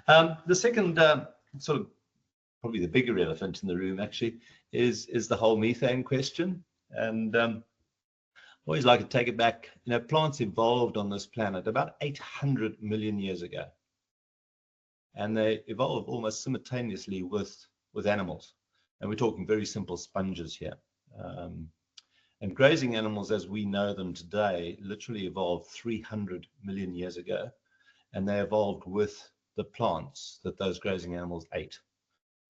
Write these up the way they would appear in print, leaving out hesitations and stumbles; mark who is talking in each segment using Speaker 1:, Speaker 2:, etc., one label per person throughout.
Speaker 1: The second sort of probably the bigger elephant in the room actually is the whole methane question. And I always like to take it back. You know, plants evolved on this planet about 800 million years ago, and they evolved almost simultaneously with animals. And we're talking very simple sponges here. And grazing animals, as we know them today, literally evolved 300 million years ago, and they evolved with the plants that those grazing animals ate.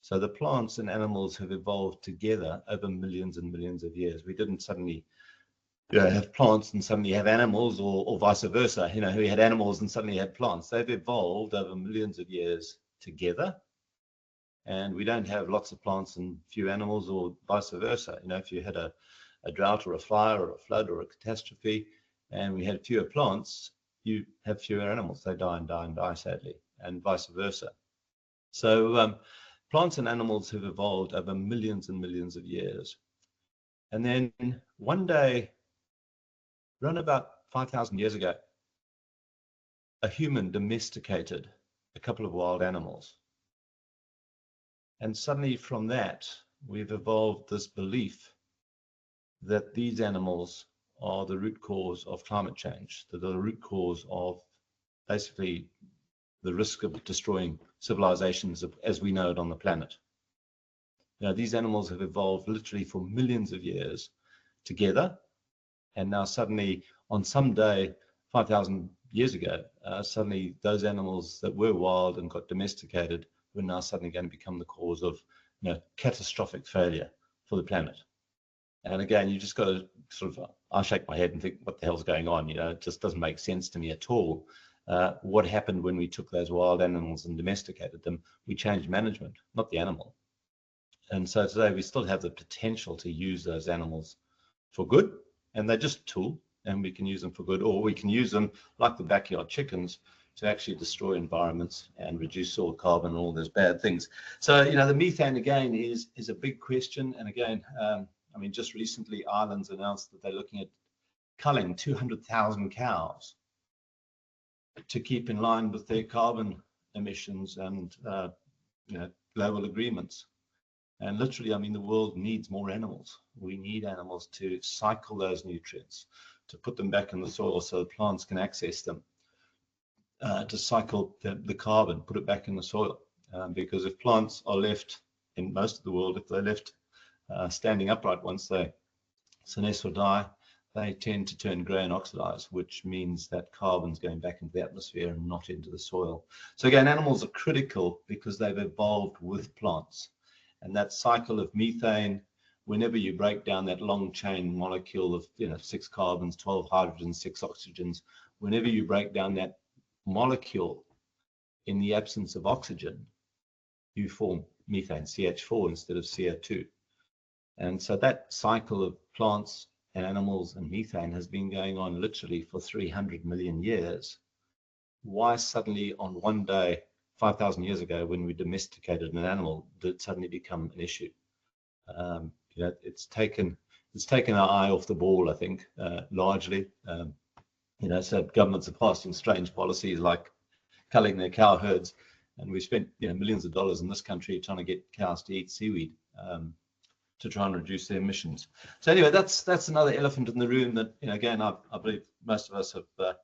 Speaker 1: So the plants and animals have evolved together over millions and millions of years. We didn't suddenly have plants and suddenly have animals, or vice versa. You know, we had animals and suddenly had plants. They've evolved over millions of years together. And we don't have lots of plants and few animals, or vice versa. You know, if you had a drought or a fire or a flood or a catastrophe, and we had fewer plants, you have fewer animals. They die and die and die, sadly, and vice versa. So plants and animals have evolved over millions and millions of years. And then one day, around about 5,000 years ago, a human domesticated a couple of wild animals. And suddenly from that, we've evolved this belief that these animals are the root cause of climate change, that are the root cause of basically the risk of destroying civilizations as we know it on the planet. You know, these animals have evolved literally for millions of years together, and now suddenly on some day 5,000 years ago, suddenly those animals that were wild and got domesticated were now suddenly going to become the cause of, you know, catastrophic failure for the planet. And again, you just got to sort of, I shake my head and think, what the hell's going on? You know, it just doesn't make sense to me at all. What happened when we took those wild animals and domesticated them? We changed management, not the animal. And so today we still have the potential to use those animals for good, and they're just a tool, and we can use them for good, or we can use them like the backyard chickens to actually destroy environments and reduce soil carbon and all those bad things. So, you know, the methane again is a big question. And again, I mean, just recently, Ireland's announced that they're looking at culling 200,000 cows to keep in line with their carbon emissions and, you know, global agreements. And literally, I mean, the world needs more animals. We need animals to cycle those nutrients, to put them back in the soil so the plants can access them, to cycle the carbon, put it back in the soil. Because if plants are left, in most of the world, if they're left standing upright once they senesce or die, they tend to turn grey and oxidize, which means that carbon's going back into the atmosphere and not into the soil. So again, animals are critical because they've evolved with plants. And that cycle of methane, whenever you break down that long chain molecule of, you know, 6 carbons, 12 hydrogens, 6 oxygens, whenever you break down that molecule in the absence of oxygen, you form methane, CH4 instead of CO2. And so that cycle of plants and animals and methane has been going on literally for 300 million years. Why suddenly on one day, 5,000 years ago, when we domesticated an animal, did it suddenly become an issue? You know, it's taken our eye off the ball, I think, largely. You know, so governments are passing strange policies like culling their cow herds, and we spent, you know, millions of dollars in this country trying to get cows to eat seaweed, to try and reduce their emissions. So anyway, that's another elephant in the room that, you know, again, I believe most of us have